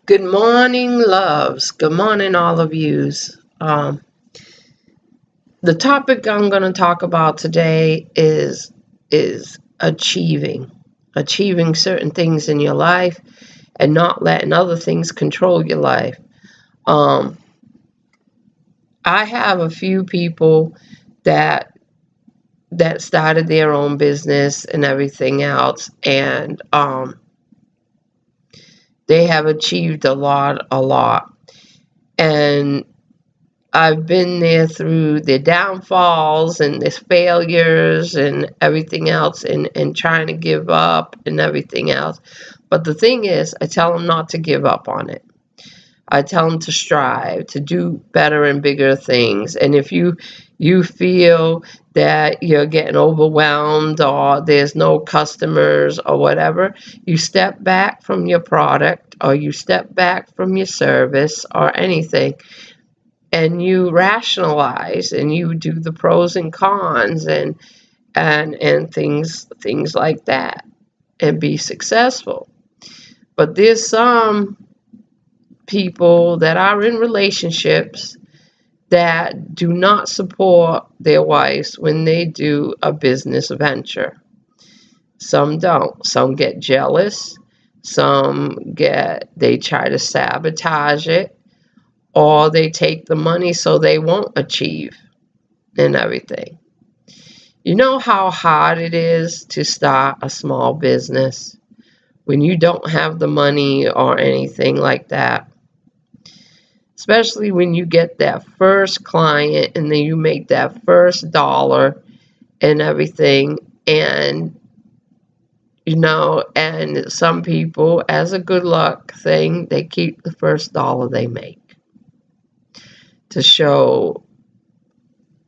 Good morning, loves. Good morning, all of yous. The topic I'm going to talk about today is achieving certain things in your life, and not letting other things control your life. Um, I have a few people that started their own business and everything else, and they have achieved a lot, and I've been there through the downfalls and the failures and everything else, and trying to give up and everything else. But the thing is, I tell them not to give up on it. I tell them to strive, to do better and bigger things. And if you feel that you're getting overwhelmed or there's no customers or whatever, you step back from your product or you step back from your service or anything, and you rationalize and you do the pros and cons and things like that, and be successful. But there's some people that are in relationships that do not support their wives when they do a business venture. Some don't. Some get jealous. They try to sabotage it, or they take the money so they won't achieve and everything. You know how hard it is to start a small business when you don't have the money or anything like that? Especially when you get that first client and then you make that first dollar and everything. And, and some people, as a good luck thing, they keep the first dollar they make to show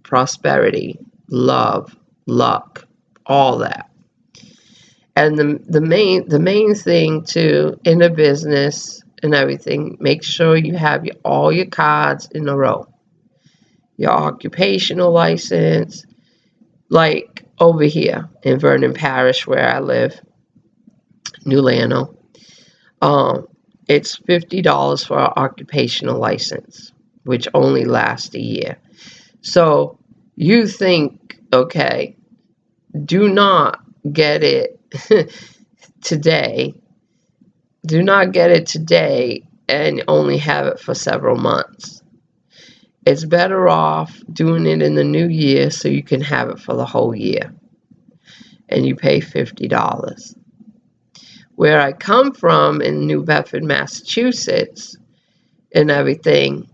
prosperity, love, luck, all that. And the main thing too in a business and everything, make sure you have all your cards in a row. Your occupational license, like over here in Vernon Parish where I live, New Lano. It's $50 for an occupational license, which only lasts a year. So you think, okay, do not get it today. Do not get it today and only have it for several months. It's better off doing it in the new year so you can have it for the whole year. And you pay $50. Where I come from in New Bedford, Massachusetts, and everything,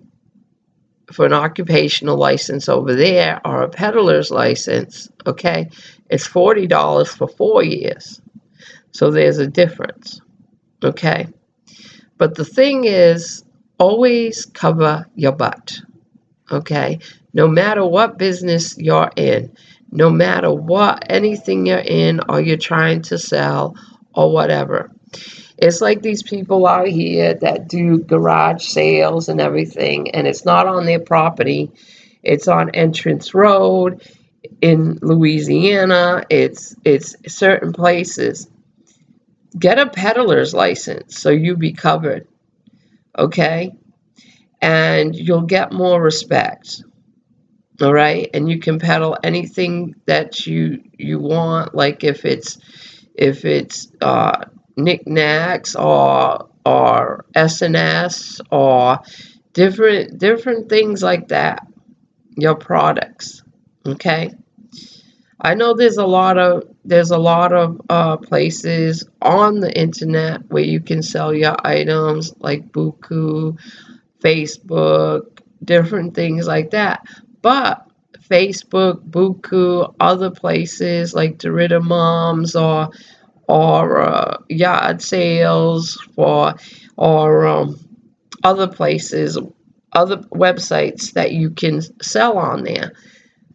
for an occupational license over there or a peddler's license, okay, it's $40 for 4 years. So there's a difference, okay? But the thing is, always cover your butt, okay? No matter what business you're in, no matter what, anything you're in or you're trying to sell or whatever. It's like these people out here that do garage sales and everything, and it's not on their property. It's on Entrance Road in Louisiana. It's certain places. Get a peddler's license so you be covered, okay? And you'll get more respect, all right? And you can peddle anything that you want, like if it's knickknacks or SNS or different things like that, your products, okay? I know there's a lot of places on the internet where you can sell your items, like Buku, Facebook, different things like that. But Facebook, Buku, other places like Dorita Moms or yard sales or other places, other websites that you can sell on there.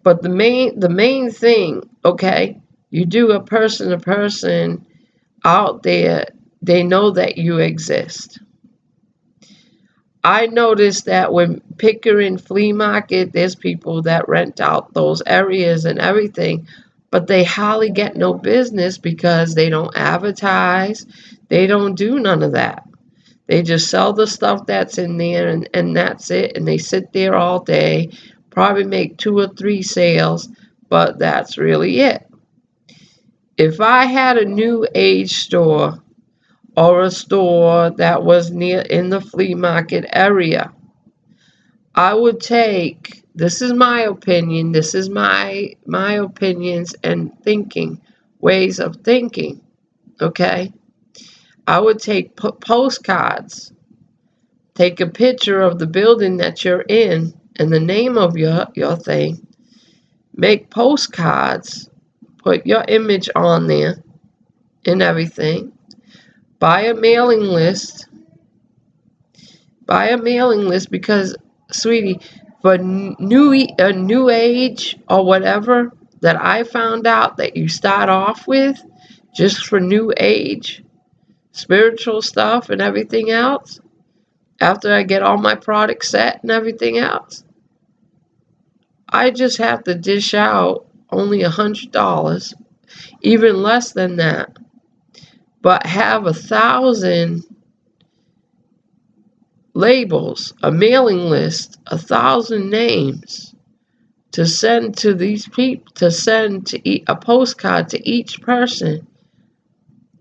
But the main thing, okay, you do a person to person out there, they know that you exist. I noticed that when Pickering Flea Market, there's people that rent out those areas and everything, but they hardly get no business because they don't advertise. They don't do none of that. They just sell the stuff that's in there, and that's it. And they sit there all day, probably make 2 or 3 sales, but that's really it. If I had a new age store or a store that was near in the flea market area, I would take, this is my opinion, this is my opinions and thinking, ways of thinking, okay? I would take postcards, take a picture of the building that you're in and the name of your thing, make postcards, put your image on there and everything, buy a mailing list, because, sweetie, for new age or whatever that I found out that you start off with, just for new age, spiritual stuff and everything else, after I get all my products set and everything else, I just have to dish out only $100, even less than that, but have 1,000 labels, a mailing list, 1,000 names to send to these people, to send to a postcard to each person.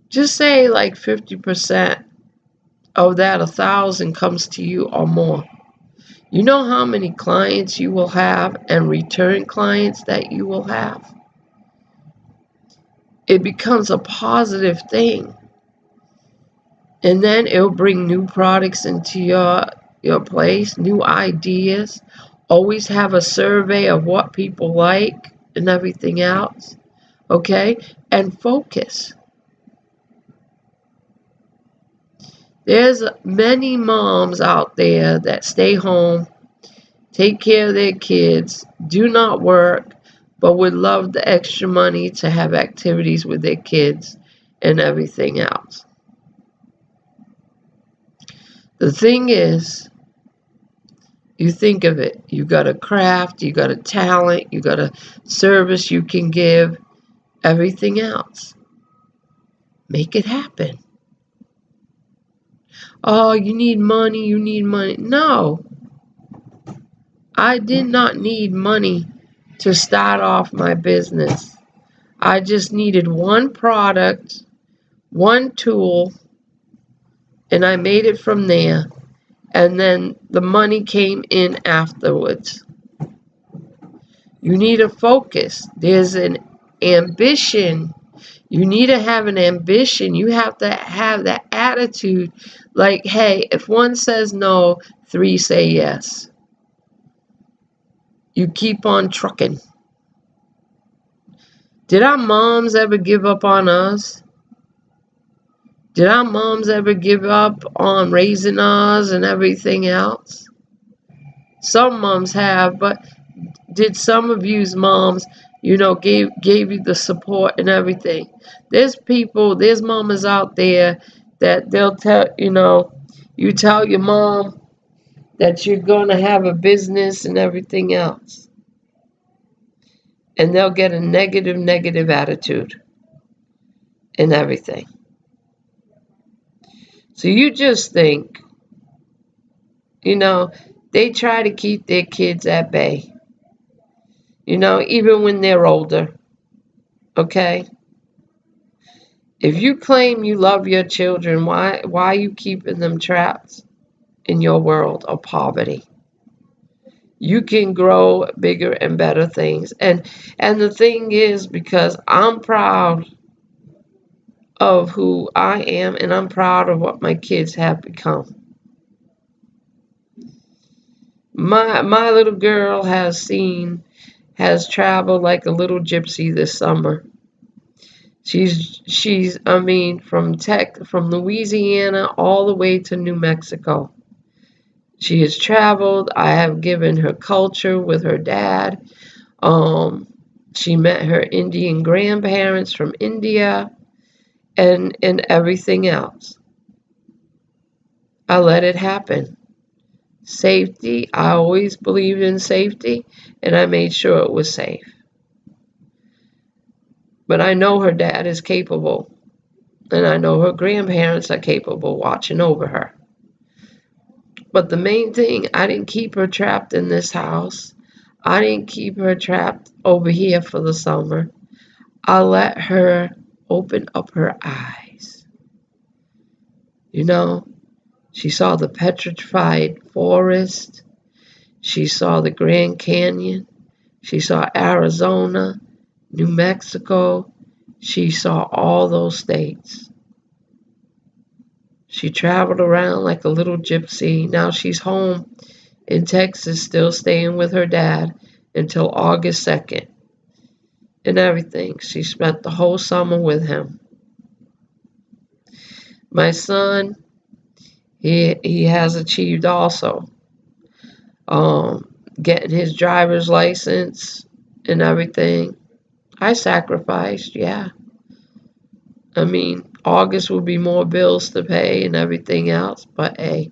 Just say like 50% of that 1,000 comes to you or more. You know how many clients you will have and return clients that you will have? It becomes a positive thing. And then it'll bring new products into your place, new ideas. Always have a survey of what people like and everything else. Okay? And focus. There's many moms out there that stay home, take care of their kids, do not work, but would love the extra money to have activities with their kids and everything else. The thing is, you think of it, you got a craft, you got a talent, you got a service you can give, everything else. Make it happen. Oh, you need money, you need money. No. I did not need money to start off my business. I just needed one product, one tool, and I made it from there. And then the money came in afterwards. You need a focus. There's an ambition. You need to have an ambition. You have to have that attitude. Like, hey, if one says no, 3 say yes. You keep on trucking. Did our moms ever give up on us? Did our moms ever give up on raising us and everything else? Some moms have, but did some of you's moms, gave you the support and everything? There's mamas out there that they'll tell, you tell your mom that you're going to have a business and everything else. And they'll get a negative attitude and everything. So you just think, they try to keep their kids at bay. Even when they're older. Okay? If you claim you love your children, why are you keeping them trapped in your world of poverty? You can grow bigger and better things. And the thing is, because I'm proud of who I am, and I'm proud of what my kids have become. My little girl has traveled like a little gypsy this summer. She's from Louisiana all the way to New Mexico. She has traveled. I have given her culture with her dad. She met her Indian grandparents from India and everything else. I let it happen. Safety, I always believed in safety, and I made sure it was safe. But I know her dad is capable, and I know her grandparents are capable watching over her. But the main thing, I didn't keep her trapped in this house. I didn't keep her trapped over here for the summer. I let her open up her eyes. You know, she saw the petrified forest. She saw the Grand Canyon. She saw Arizona, New Mexico. She saw all those states. She traveled around like a little gypsy. Now she's home in Texas, still staying with her dad until August 2nd and everything. She spent the whole summer with him. My son, he has achieved also getting his driver's license and everything. I sacrificed, yeah. I mean, August will be more bills to pay and everything else, but hey,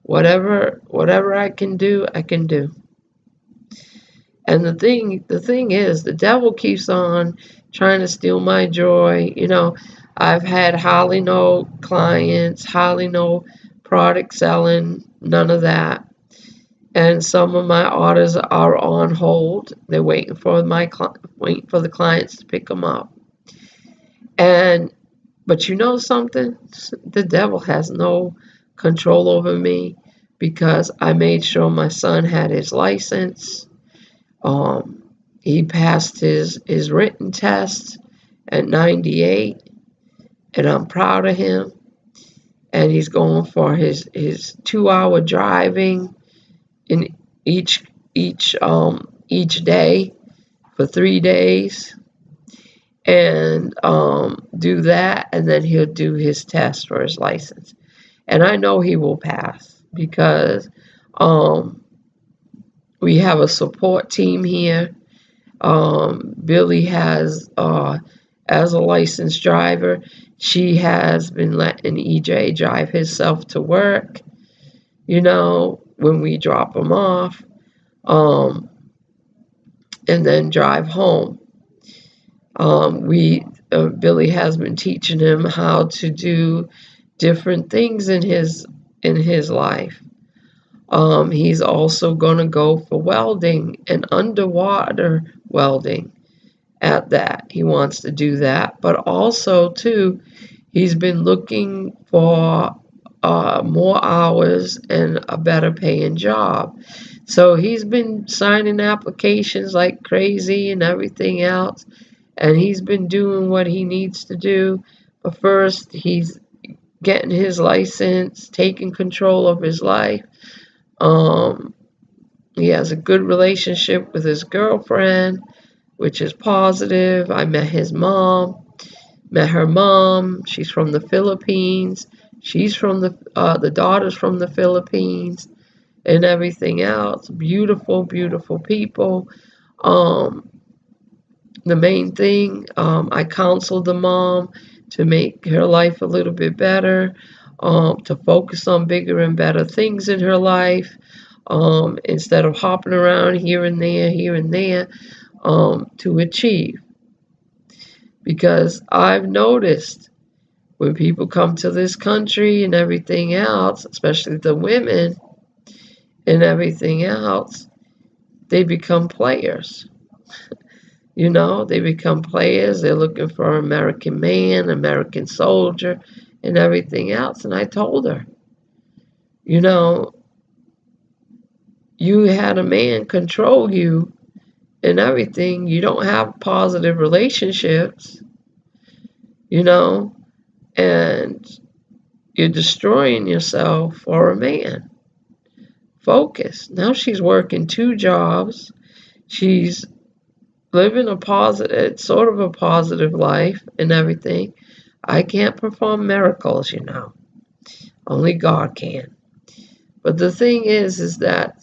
whatever I can do, I can do. And the thing is, the devil keeps on trying to steal my joy. You know, I've had hardly no clients, hardly no product selling, none of that. And some of my orders are on hold. They're waiting for waiting for the clients to pick them up. And but you know something? The devil has no control over me because I made sure my son had his license. Um, he passed his written test at 98, and I'm proud of him. And he's going for his 2 hour driving in each each day for 3 days, and do that, and then he'll do his test for his license. And I know he will pass because we have a support team here. Billy has, as a licensed driver, she has been letting EJ drive himself to work, you know, when we drop him off, and then drive home. Billy has been teaching him how to do different things in his life. He's also going to go for welding and underwater welding at that. He wants to do that. But also, too, he's been looking for more hours and a better paying job. So he's been signing applications like crazy and everything else. And he's been doing what he needs to do. But first, he's getting his license, taking control of his life. He has a good relationship with his girlfriend, which is positive. I met her mom. She's from the Philippines. She's from the daughter's from the Philippines and everything else. Beautiful, beautiful people. The main thing, I counseled the mom to make her life a little bit better, to focus on bigger and better things in her life, instead of hopping around here and there, to achieve. Because I've noticed when people come to this country and everything else, especially the women and everything else, they become players. You know, they become players. They're looking for an American man, American soldier, and everything else. And I told her, you know, you had a man control you and everything. You don't have positive relationships, you know, and you're destroying yourself for a man. Focus. Now she's working 2 jobs. She's living a positive, sort of a positive life and everything. I can't perform miracles, you know. Only God can. But the thing is that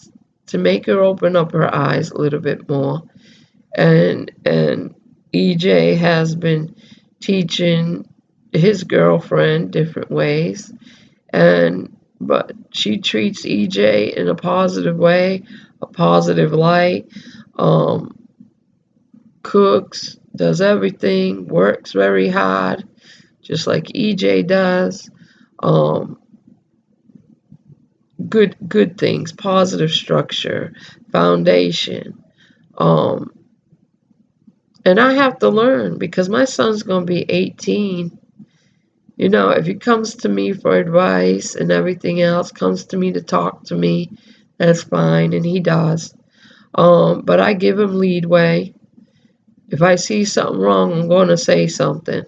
to make her open up her eyes a little bit more, and EJ has been teaching his girlfriend different ways, but she treats EJ in a positive way, a positive light. Cooks, does everything, works very hard, just like EJ does. good things, positive structure, foundation. Um, and I have to learn because my son's going to be 18. You know, if he comes to me for advice and everything else, comes to me to talk to me, that's fine, and he does. But I give him leadway. If I see something wrong, I'm going to say something.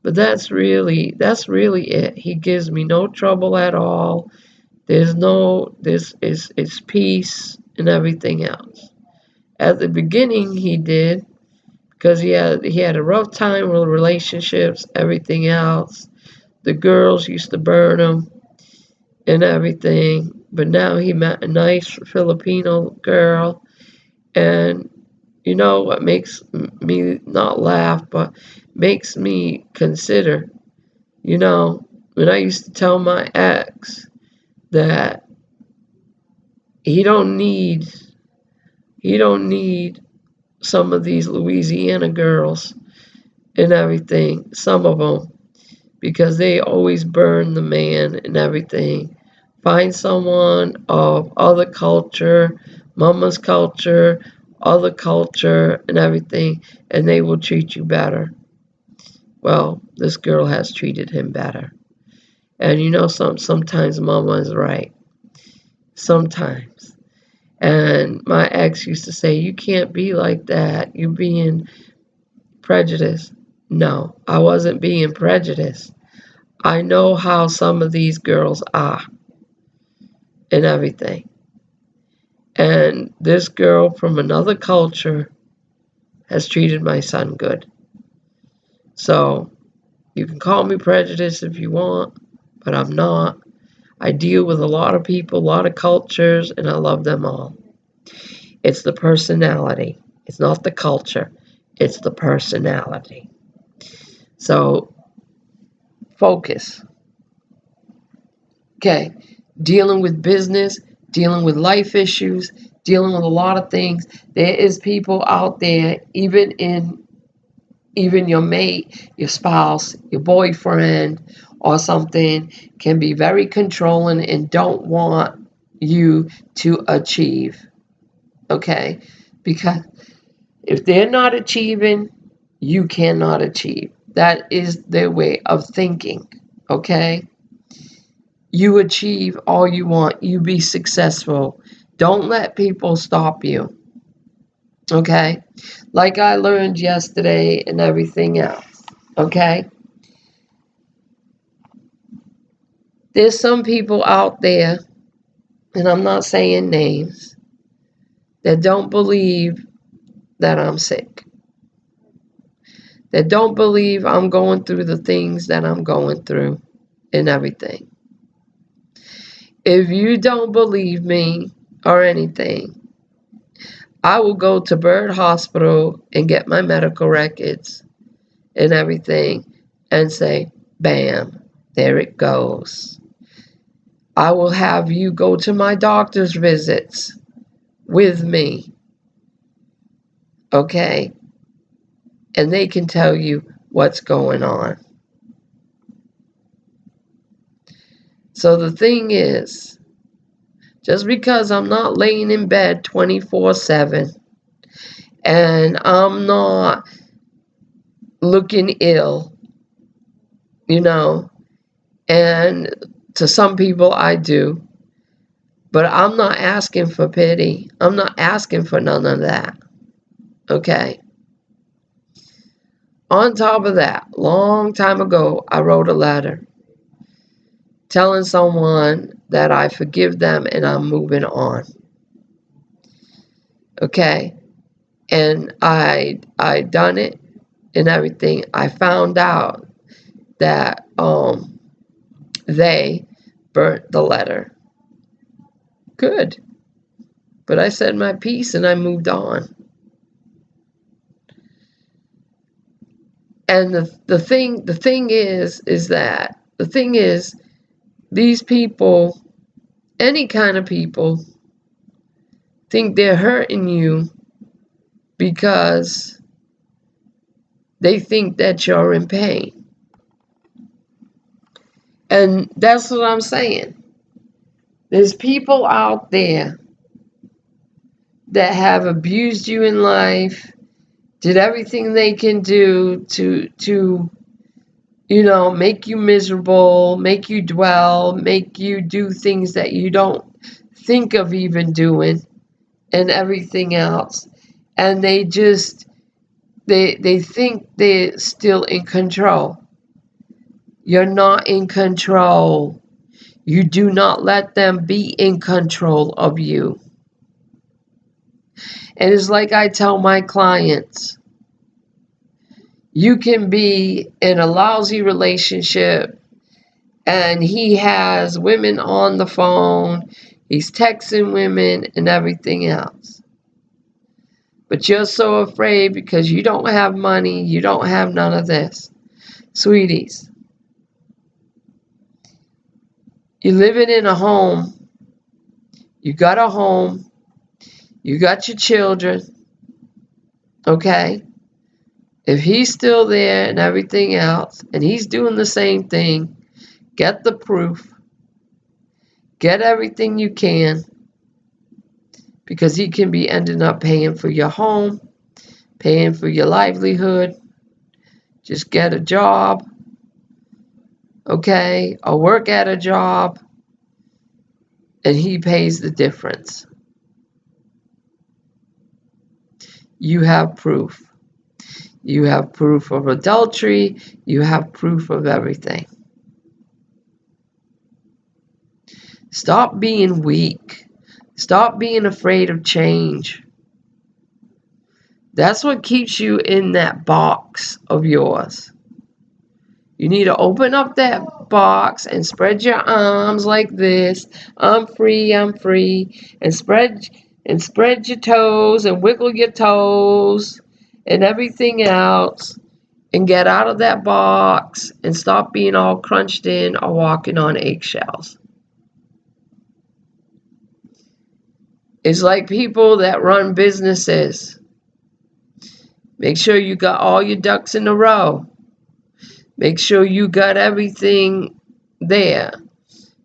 But that's really it. He gives me no trouble at all. This is peace and everything else. At the beginning, he did because he had a rough time with relationships, everything else. The girls used to burn him and everything. But now he met a nice Filipino girl, and you know what makes me not laugh, but makes me consider. You know, when I used to tell my ex that he don't need he don't need some of these Louisiana girls and everything, some of them, because they always burn the man and everything. Find someone of other culture, mama's culture, other culture, and everything, and they will treat you better. Well, this girl has treated him better. And you know, sometimes mama is right. Sometimes. And my ex used to say, "You can't be like that. You're being prejudiced." No, I wasn't being prejudiced. I know how some of these girls are and everything. And this girl from another culture has treated my son good. So you can call me prejudiced if you want, but I'm not. I deal with a lot of people, a lot of cultures, and I love them all. It's the personality. It's not the culture. It's the personality. So focus. Okay. Dealing with business, dealing with life issues, dealing with a lot of things. There is people out there, even your mate, your spouse, your boyfriend, or something, can be very controlling and don't want you to achieve. Okay? Because if they're not achieving, you cannot achieve. That is their way of thinking. Okay? You achieve all you want. You be successful. Don't let people stop you. Okay? Like I learned yesterday and everything else. Okay? There's some people out there, and I'm not saying names, that don't believe that I'm sick. That don't believe I'm going through the things that I'm going through and everything. If you don't believe me or anything, I will go to Bird Hospital and get my medical records and everything and say, bam, there it goes. I will have you go to my doctor's visits with me, okay? And they can tell you what's going on. So the thing is, just because I'm not laying in bed 24/7 and I'm not looking ill, you know, and to some people I do, but I'm not asking for pity. I'm not asking for none of that, okay? On top of that, long time ago, I wrote a letter telling someone that I forgive them and I'm moving on. Okay? And I done it and everything. I found out that they burnt the letter. Good. But I said my piece and I moved on. And the thing is these people, any kind of people, think they're hurting you because they think that you're in pain. And that's what I'm saying. There's people out there that have abused you in life, did everything they can do to make you miserable, make you dwell, make you do things that you don't think of even doing, and everything else. And they think they're still in control. You're not in control. You do not let them be in control of you. And it's like I tell my clients, you can be in a lousy relationship and he has women on the phone, he's texting women and everything else. But you're so afraid because you don't have money, you don't have none of this. Sweeties, you're living in a home, you got a home, you got your children, okay? If he's still there and everything else, and he's doing the same thing, get the proof, get everything you can, because he can be ending up paying for your home, paying for your livelihood. Just get a job, okay, or work at a job, and he pays the difference. You have proof. You have proof of adultery. You have proof of everything. Stop being weak. Stop being afraid of change. That's what keeps you in that box of yours. You need to open up that box and spread your arms like this. I'm free, I'm free. And spread your toes and wiggle your toes and everything else. And get out of that box and stop being all crunched in or walking on eggshells. It's like people that run businesses. Make sure you got all your ducks in a row. Make sure you got everything there.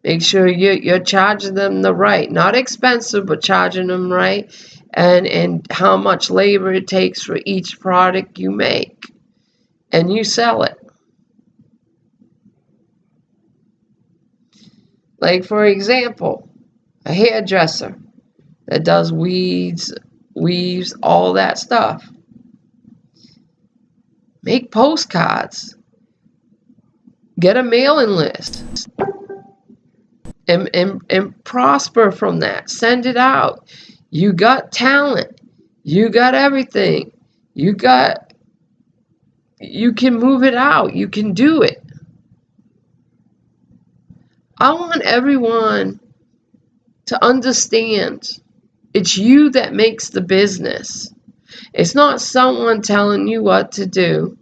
Make sure you're charging them the right, not expensive, but charging them right, and how much labor it takes for each product you make, and you sell it. Like, for example, a hairdresser that does weaves, all that stuff. Make postcards. Get a mailing list. And prosper from that. Send it out. You got talent. You got everything. You can move it out. You can do it. I want everyone to understand it's you that makes the business. It's not someone telling you what to do,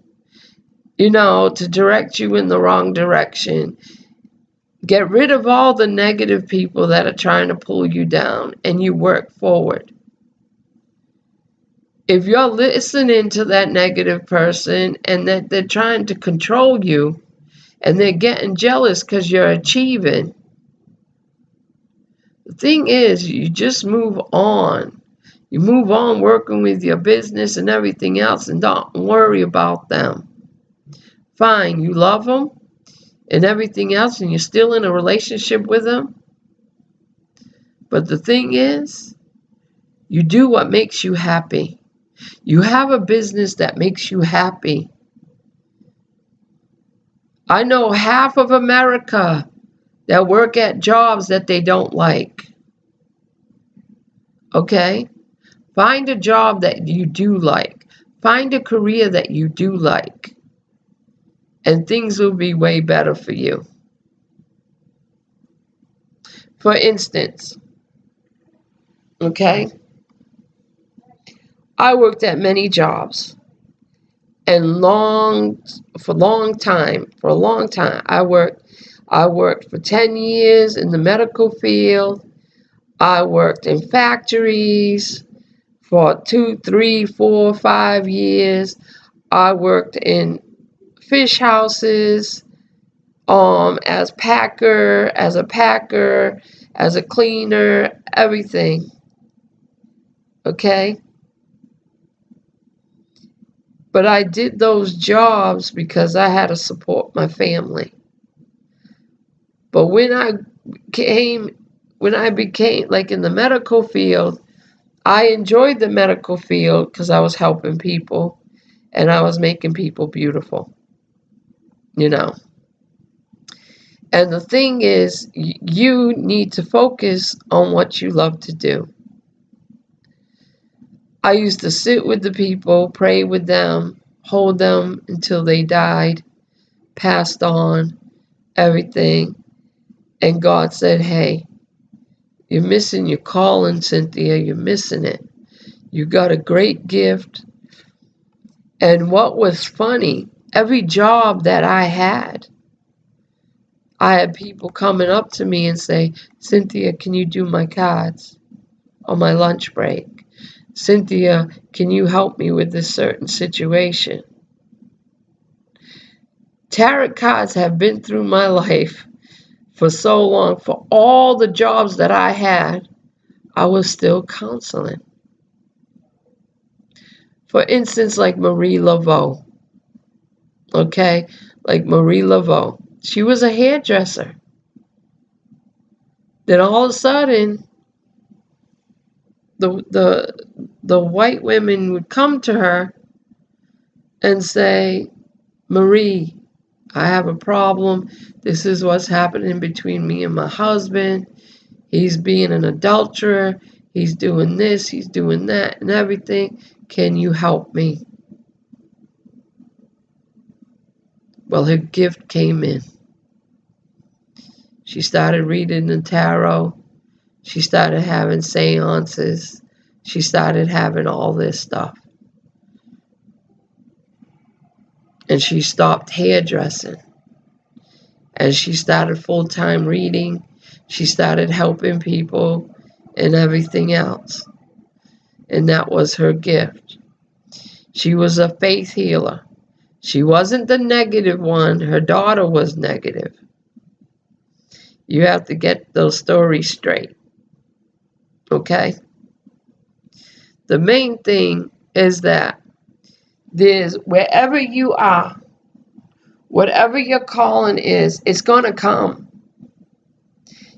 to direct you in the wrong direction. Get rid of all the negative people that are trying to pull you down, and you work forward. If you're listening to that negative person and that they're trying to control you and they're getting jealous because you're achieving, the thing is, you just move on. You move on working with your business and everything else, and don't worry about them. Fine, you love them and everything else, and you're still in a relationship with them. But the thing is, you do what makes you happy. You have a business that makes you happy. I know half of America that work at jobs that they don't like. Okay? Find a job that you do like. Find a career that you do like. And things will be way better for you. For instance, okay, I worked at many jobs. And for a long time, I worked for 10 years in the medical field. I worked in factories for 2, 3, 4, 5 years. I worked in fish houses, as packer, as a packer, as a cleaner, everything. Okay? But I did those jobs because I had to support my family. But when I became like in the medical field, I enjoyed the medical field because I was helping people and I was making people beautiful, you know. And the thing is, you need to focus on what you love to do. I used to sit with the people, pray with them, hold them until they died, passed on, everything. And God said, hey, you're missing your calling, Cynthia. You're missing it. You got a great gift. And what was funny, every job that I had people coming up to me and say, Cynthia, can you do my cards on my lunch break? Cynthia, can you help me with this certain situation? Tarot cards have been through my life for so long. For all the jobs that I had, I was still counseling. For instance, like Marie Laveau. Okay? Like Marie Laveau. She was a hairdresser. Then all of a sudden, the white women would come to her and say, Marie, I have a problem. This is what's happening between me and my husband. He's being an adulterer. He's doing this, he's doing that, and everything. Can you help me? Well, her gift came in. She started reading the tarot. She started having seances. She started having all this stuff. And she stopped hairdressing. And she started full-time reading. She started helping people and everything else. And that was her gift. She was a faith healer. She wasn't the negative one. Her daughter was negative. You have to get those stories straight. Okay? The main thing is that there's wherever you are, whatever your calling is, it's going to come.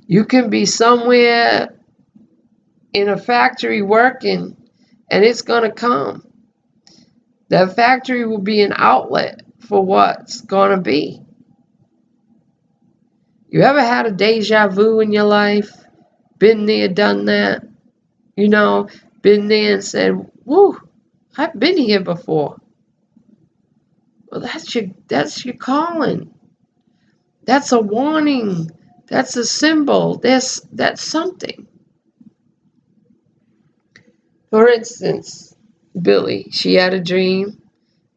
You can be somewhere in a factory working, and it's going to come. That factory will be an outlet for what's going to be. You ever had a deja vu in your life? Been there, done that? You know, been there and said, woo, I've been here before. Well, that's your calling. That's a warning. That's a symbol. That's something. For instance, Billy, she had a dream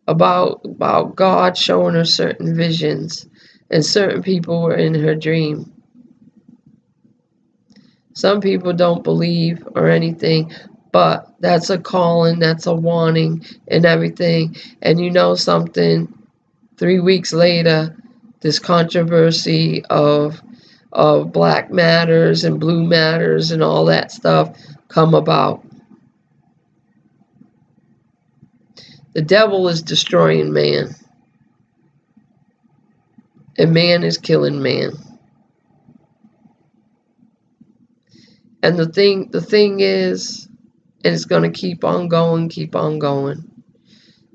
about God showing her certain visions, and certain people were in her dream. Some people don't believe or anything, but that's a calling, that's a warning and everything. And you know something, 3 weeks later, this controversy of black matters and blue matters and all that stuff come about. The devil is destroying man, and man is killing man. And the thing is, and it's going to keep on going.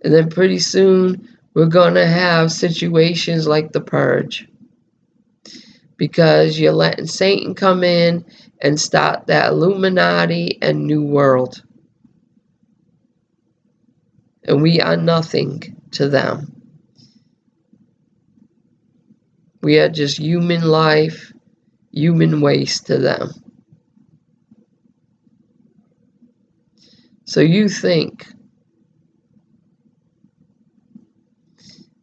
And then pretty soon, we're going to have situations like the purge. Because you're letting Satan come in and start that Illuminati and New World. And we are nothing to them. We are just human life, human waste to them. So you think,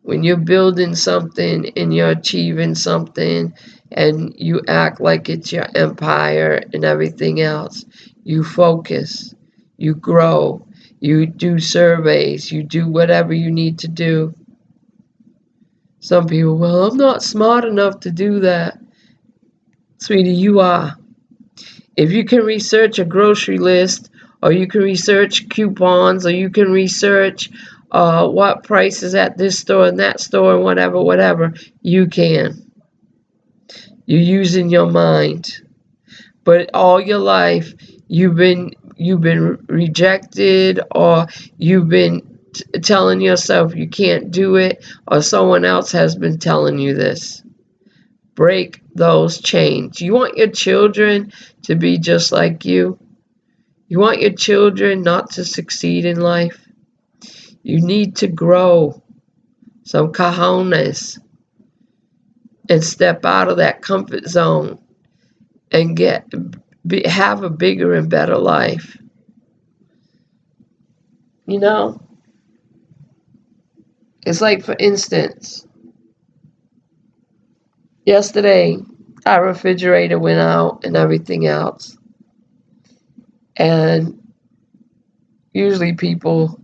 when you're building something and you're achieving something and you act like it's your empire and everything else, you focus, you grow, you do surveys, you do whatever you need to do. Some people, well, I'm not smart enough to do that. Sweetie, you are. If you can research a grocery list, or you can research coupons, or you can research what prices at this store and that store and whatever, you can. You're using your mind. But all your life, you've been rejected, or you've been telling yourself you can't do it, or someone else has been telling you this. Break those chains. You want your children to be just like you? You want your children not to succeed in life? You need to grow some cojones and step out of that comfort zone and have a bigger and better life. You know, it's like, for instance, yesterday our refrigerator went out and everything else. And usually people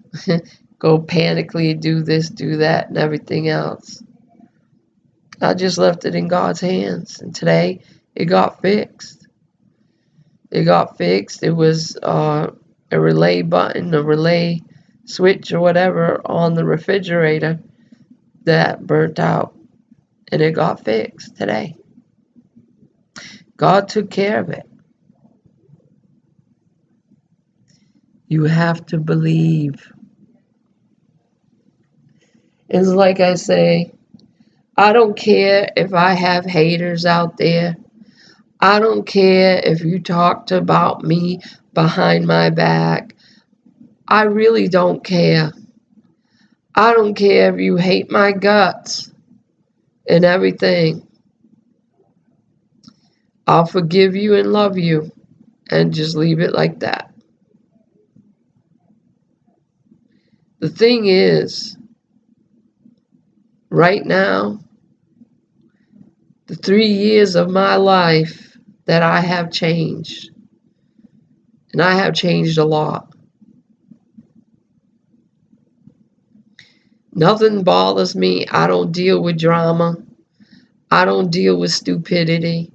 go panically, do this, do that, and everything else. I just left it in God's hands, and today it got fixed. It got fixed. It was a relay button, a relay switch or whatever on the refrigerator that burnt out, and it got fixed today. God took care of it. You have to believe. It's like I say, I don't care if I have haters out there. I don't care if you talked about me behind my back. I really don't care. I don't care if you hate my guts and everything. I'll forgive you and love you and just leave it like that. The thing is, right now, the 3 years of my life that I have changed, and I have changed a lot. Nothing bothers me. I don't deal with drama. I don't deal with stupidity.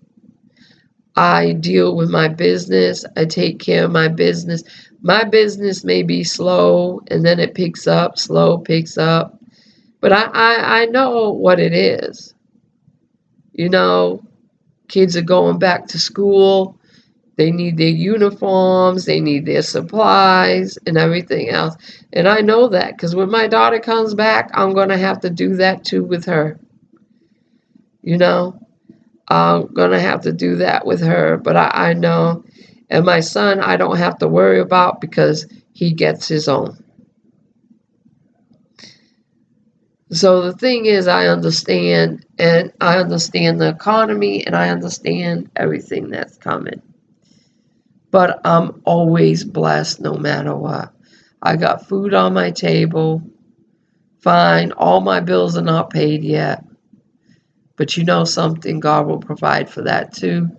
I deal with my business. I take care of my business. My business may be slow, and then it picks up, slow, picks up. But I know what it is. You know, kids are going back to school. They need their uniforms. They need their supplies and everything else. And I know that because when my daughter comes back, I'm going to have to do that too with her. You know, I'm going to have to do that with her. But I know. And my son, I don't have to worry about because he gets his own. So the thing is, I understand, and I understand the economy, and I understand everything that's coming. But I'm always blessed no matter what. I got food on my table. Fine, all my bills are not paid yet. But you know something, God will provide for that too.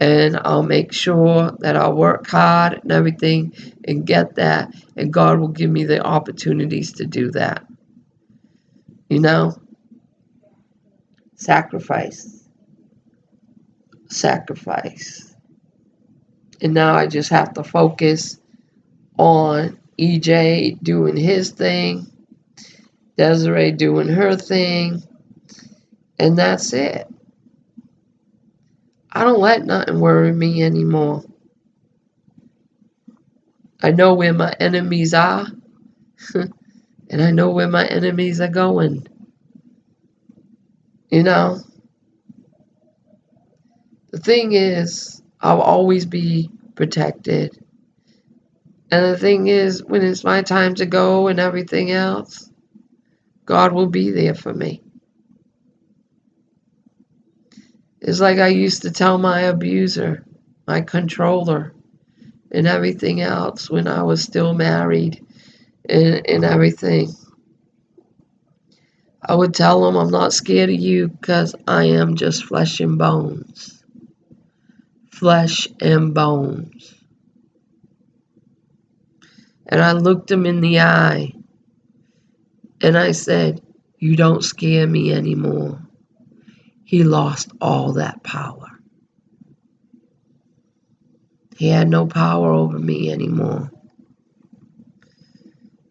And I'll make sure that I'll work hard and everything and get that. And God will give me the opportunities to do that. You know? Sacrifice. Sacrifice. And now I just have to focus on EJ doing his thing, Desiree doing her thing, and that's it. I don't let nothing worry me anymore. I know where my enemies are, and I know where my enemies are going. You know? The thing is, I'll always be protected. And the thing is, when it's my time to go and everything else, God will be there for me. It's like I used to tell my abuser, my controller, and everything else when I was still married and everything. I would tell him, I'm not scared of you because I am just flesh and bones. Flesh and bones. And I looked him in the eye and I said, You don't scare me anymore. He lost all that power. He had no power over me anymore.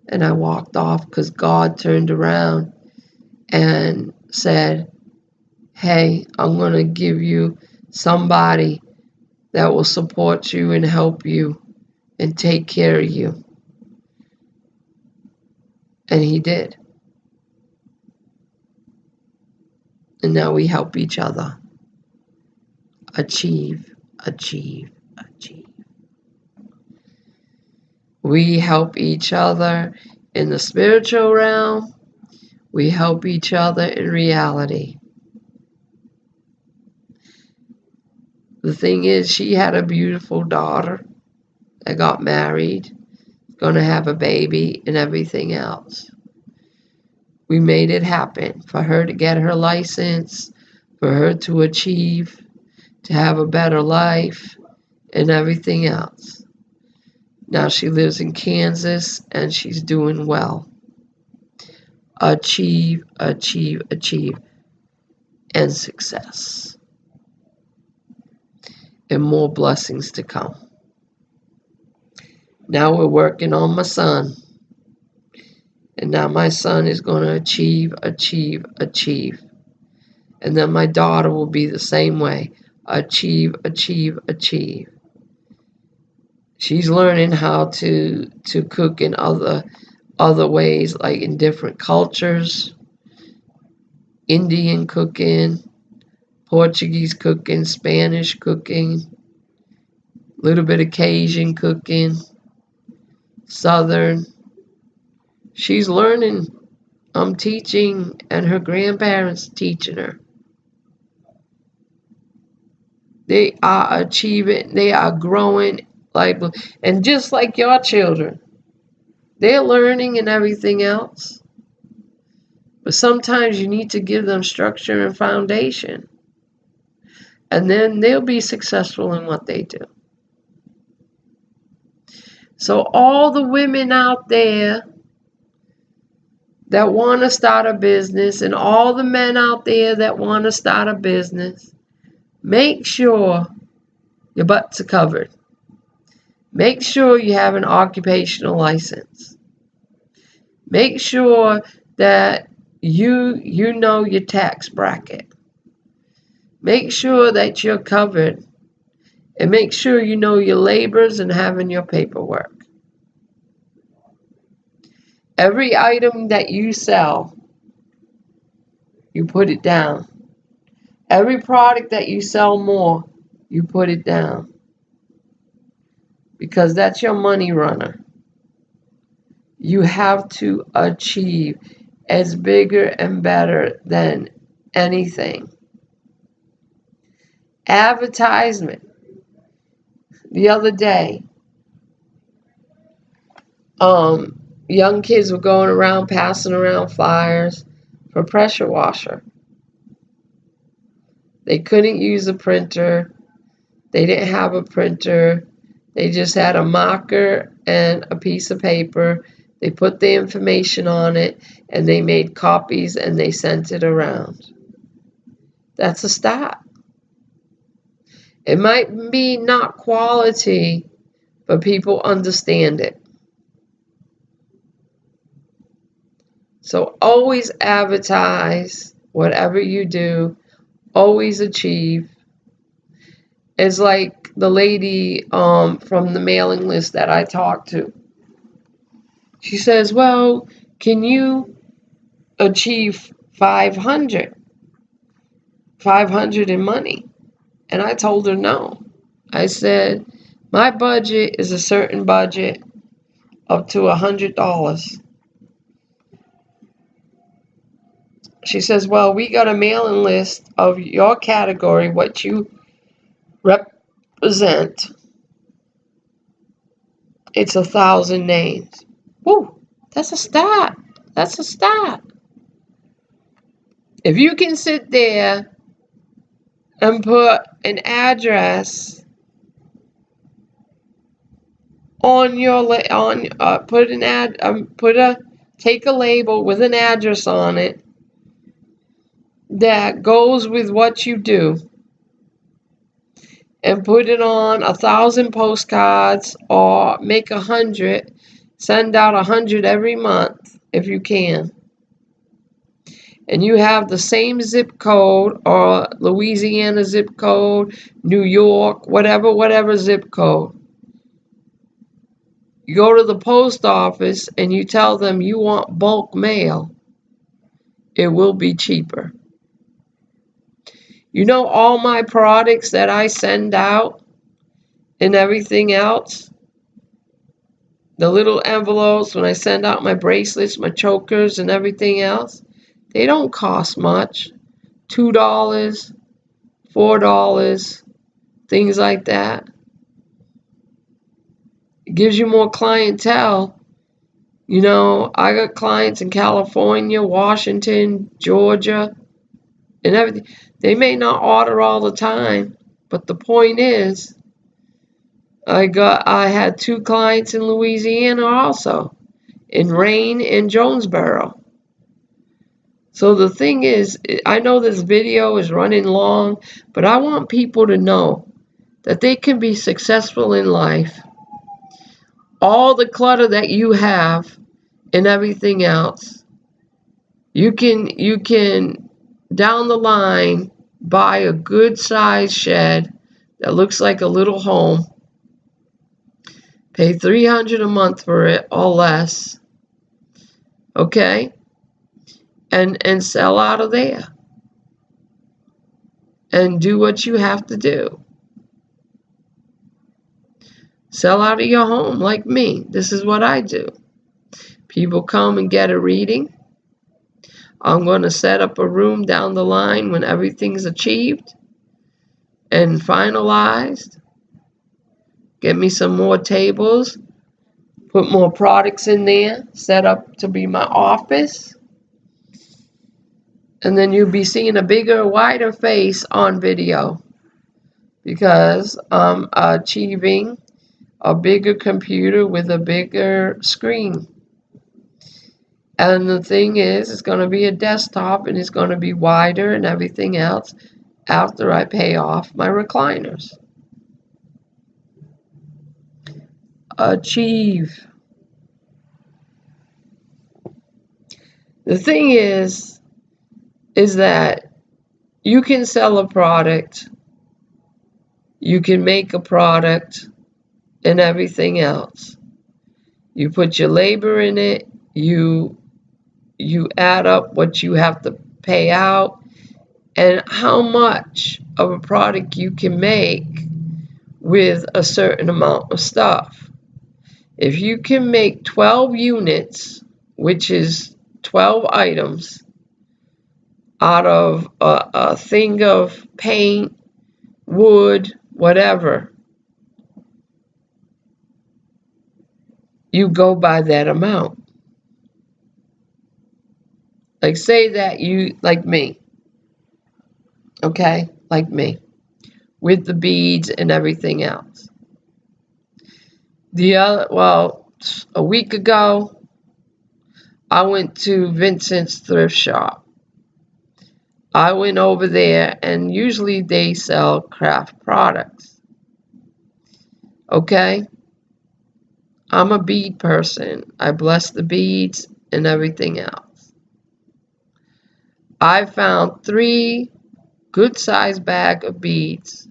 And I walked off because God turned around and said, hey, I'm going to give you somebody that will support you and help you and take care of you. And he did. And now we help each other achieve. We help each other in the spiritual realm. We help each other in reality. The thing is, she had a beautiful daughter that got married, going to have a baby and everything else. We made it happen for her to get her license, for her to achieve, to have a better life and everything else. Now she lives in Kansas and she's doing well. Achieve, and success. And more blessings to come. Now we're working on my son. And now my son is going to achieve. And then my daughter will be the same way. Achieve. She's learning how to cook in other ways, like in different cultures. Indian cooking, Portuguese cooking, Spanish cooking, a little bit of Cajun cooking, Southern. She's learning. I'm teaching, and her grandparents teaching her. They are achieving. They are growing, and just like your children, they're learning and everything else. But sometimes you need to give them structure and foundation, and then they'll be successful in what they do. So all the women out there that want to start a business, and all the men out there that want to start a business, make sure your butts are covered. Make sure you have an occupational license. Make sure that you know your tax bracket. Make sure that you're covered. And make sure you know your labors and having your paperwork. Every item that you sell, you put it down. Every product that you sell more, you put it down. Because that's your money runner. You have to achieve as bigger and better than anything. Advertisement. The other day, young kids were going around passing around flyers for pressure washer. They couldn't use a printer. They didn't have a printer. They just had a marker and a piece of paper. They put the information on it, and they made copies, and they sent it around. That's a start. It might be not quality, but people understand it. So always advertise whatever you do. Always achieve. It's like the lady from the mailing list that I talked to. She says, well, can you achieve 500 in money? And I told her no. I said, my budget is a certain budget up to $100. She says, well, we got a mailing list of your category, what you represent. It's 1,000 names. Woo, that's a start. That's a start. If you can sit there and put an address on your take a label with an address on it, that goes with what you do and put it on 1,000 postcards or make 100, send out 100 every month if you can. And you have the same zip code or Louisiana zip code, New York, whatever zip code. You go to the post office and you tell them you want bulk mail. It will be cheaper. You know, all my products that I send out and everything else, the little envelopes when I send out my bracelets, my chokers, and everything else, they don't cost much. $2, $4, things like that. It gives you more clientele. You know, I got clients in California, Washington, Georgia, and everything. They may not order all the time, but the point is, I had 2 clients in Louisiana also, in Rain and Jonesboro. So the thing is, I know this video is running long, but I want people to know that they can be successful in life. All the clutter that you have and everything else, you can down the line buy a good sized shed that looks like a little home, pay $300 a month for it or less, okay, and sell out of there and do what you have to do. Sell out of your home like me. This is what I do. People come and get a reading. I'm going to set up a room down the line when everything's achieved and finalized. Get me some more tables. Put more products in there. Set up to be my office. And then you'll be seeing a bigger, wider face on video because I'm achieving a bigger computer with a bigger screen. And the thing is, it's going to be a desktop and it's going to be wider and everything else after I pay off my recliners. Achieve. The thing is that you can sell a product, you can make a product and everything else. You put your labor in it, you add up what you have to pay out and how much of a product you can make with a certain amount of stuff. If you can make 12 units, which is 12 items, out of a thing of paint, wood, whatever, you go by that amount. Like say that you, like me, okay, like me, with the beads and everything else. A week ago, I went to Vincent's thrift shop. I went over there and usually they sell craft products. Okay? I'm a bead person. I bless the beads and everything else. I found 3 good-sized bags of beads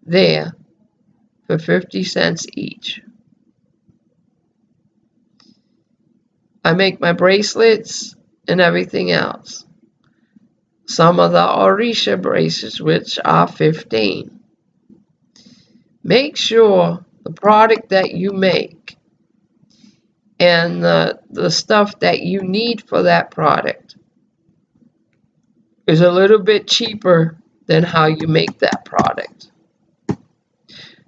there for 50 cents each. I make my bracelets and everything else. Some of the Orisha bracelets, which are 15. Make sure the product that you make and the stuff that you need for that product is a little bit cheaper than how you make that product.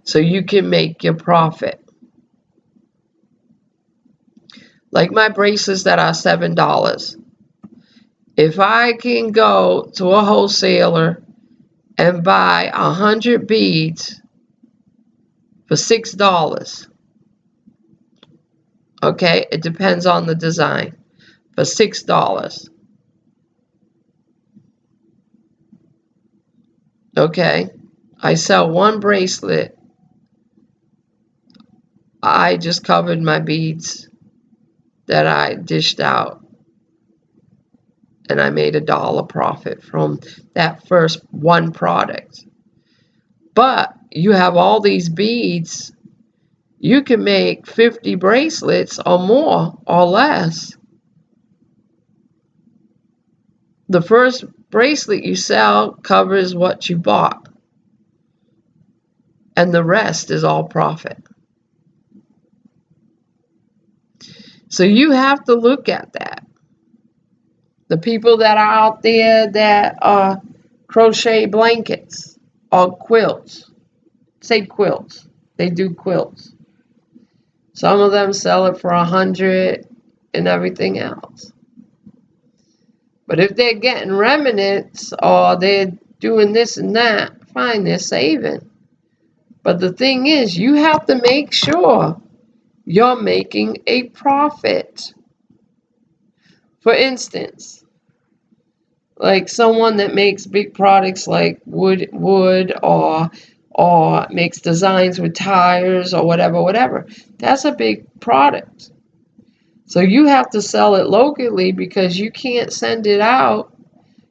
So you can make your profit. Like my bracelets that are $7. If I can go to a wholesaler and buy 100 beads for $6, okay, it depends on the design, for $6. Okay, I sell one bracelet. I just covered my beads that I dished out, and I made $1 profit from that first one product. But you have all these beads, you can make 50 bracelets or more or less. The first bracelet you sell covers what you bought, and the rest is all profit. So you have to look at that. The people that are out there that crochet blankets or quilts, say quilts, they do quilts. Some of them sell it for 100 and everything else. But if they're getting remnants or they're doing this and that, fine, they're saving. But the thing is, you have to make sure you're making a profit. For instance, like someone that makes big products like wood or makes designs with tires or whatever, that's a big product. So you have to sell it locally because you can't send it out.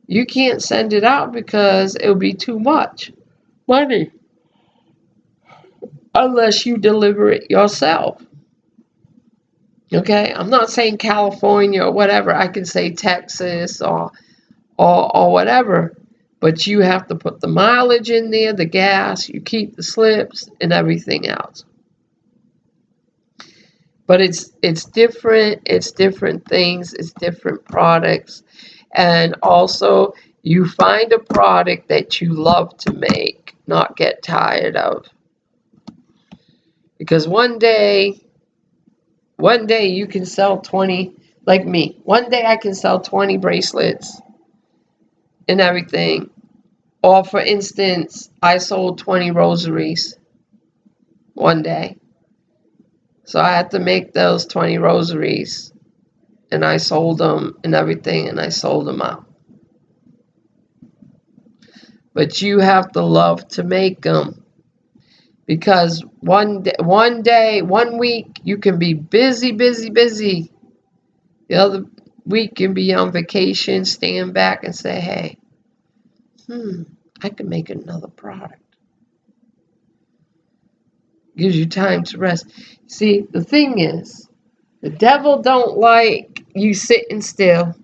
You can't send it out because it'll be too much money unless you deliver it yourself. Okay, I'm not saying California or whatever. I can say Texas or whatever, but you have to put the mileage in there, the gas, you keep the slips and everything else. But it's different, it's different things, it's different products. And also you find a product that you love to make, not get tired of. Because one day you can sell 20, like me. One day I can sell 20 bracelets and everything. Or for instance, I sold 20 rosaries one day. So I had to make those 20 rosaries and I sold them and everything and I sold them out. But you have to love to make them. Because one week, you can be busy. The other week, you can be on vacation, stand back and say, hey, I can make another product. Gives you time to rest. See, the thing is, the devil don't like you sitting still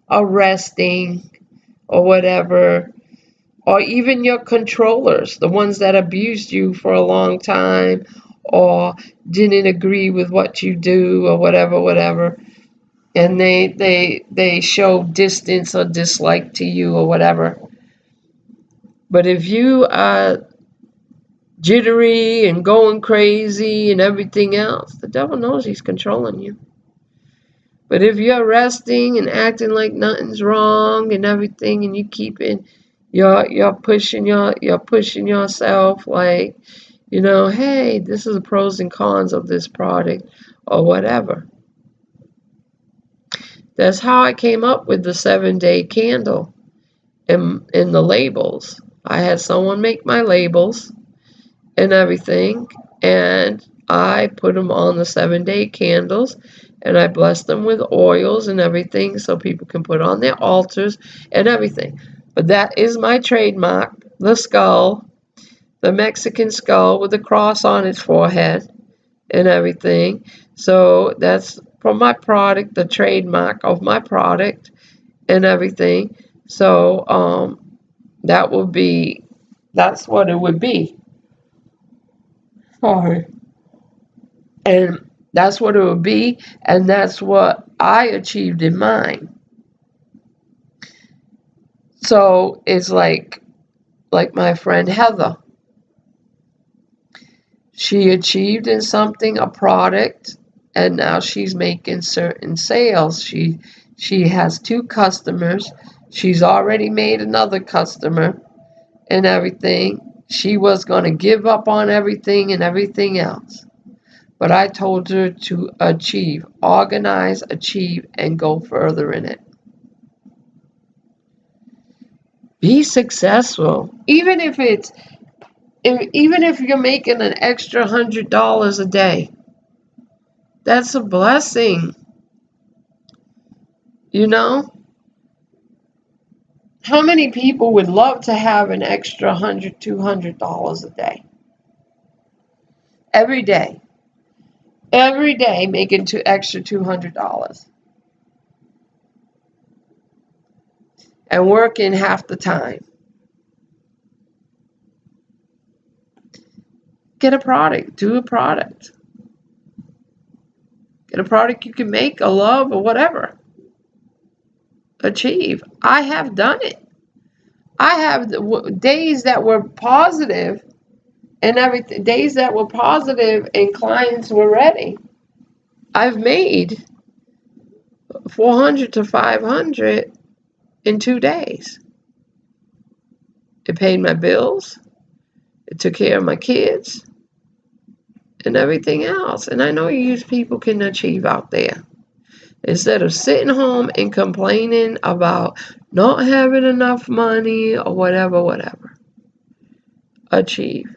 or resting or whatever. Or even your controllers, the ones that abused you for a long time or didn't agree with what you do or whatever. And they show distance or dislike to you or whatever. But if you are jittery and going crazy and everything else, the devil knows he's controlling you. But if you're resting and acting like nothing's wrong and everything, and you keep it, you're pushing yourself like, hey, this is the pros and cons of this product or whatever. That's how I came up with the 7-day candle in the labels. I had someone make my labels and everything, and I put them on the 7-day candles, and I blessed them with oils and everything so people can put on their altars and everything. But that is my trademark, the skull, the Mexican skull with the cross on its forehead and everything. So that's from my product, the trademark of my product and everything. So that's what it would be. Sorry. And that's what it would be, and that's what I achieved in mine. So it's like my friend Heather. She achieved in something, a product, and now she's making certain sales. She has 2 customers. She's already made another customer and everything. She was going to give up on everything and everything else. But I told her to organize, achieve, and go further in it. Be successful. Even if you're making an extra $100 a day, that's a blessing. You know? How many people would love to have an extra $100, $200 a day? Every day. Every day making extra $200. And working half the time. Get a product. Do a product. Get a product you can make or love or whatever. Achieve. I have done it. I have days that were positive and everything. Days that were positive and clients were ready. I've made 400 to 500 in 2 days. It paid my bills. It took care of my kids and everything else. And I know you people can achieve out there. Instead of sitting home and complaining about not having enough money or whatever. Achieve.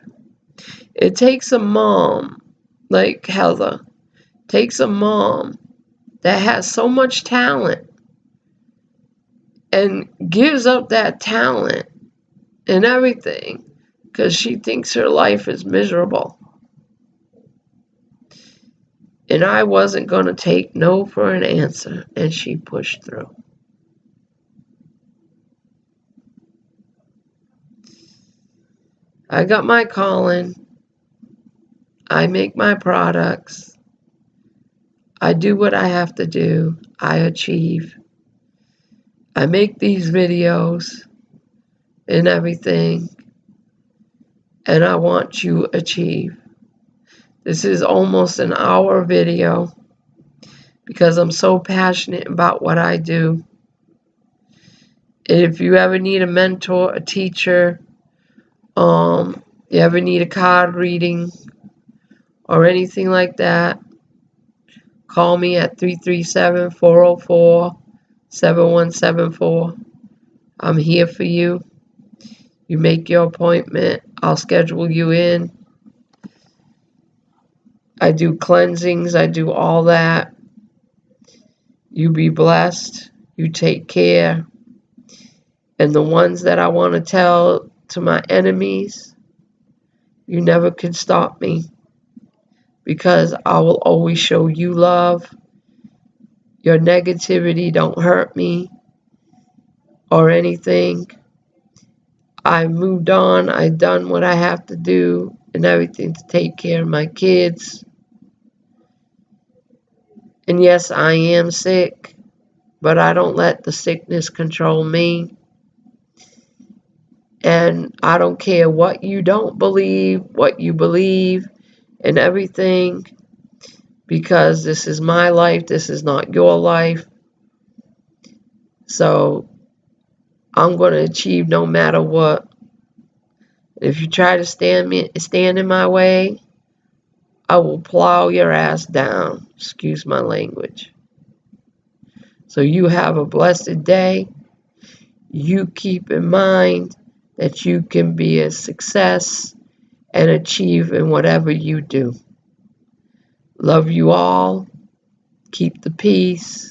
It takes a mom like Heather. Takes a mom that has so much talent and gives up that talent and everything because she thinks her life is miserable. And I wasn't going to take no for an answer, and she pushed through. I got my calling. I make my products. I do what I have to do. I achieve. I make these videos and everything. And I want you to achieve. This is almost an hour video because I'm so passionate about what I do. And if you ever need a mentor, a teacher, you ever need a card reading or anything like that, call me at 337-404-7174. I'm here for you. You make your appointment. I'll schedule you in. I do cleansings. I do all that. You be blessed. You take care. And the ones that I want to tell to my enemies, you never can stop me because I will always show you love. Your negativity don't hurt me or anything. I moved on. I've done what I have to do and everything to take care of my kids. And yes, I am sick, but I don't let the sickness control me. And I don't care what you don't believe, what you believe, and everything, because this is my life. This is not your life. So I'm going to achieve no matter what. If you try to stand in my way, I will plow your ass down. Excuse my language. So you have a blessed day. You keep in mind that you can be a success and achieve in whatever you do. Love you all. Keep the peace.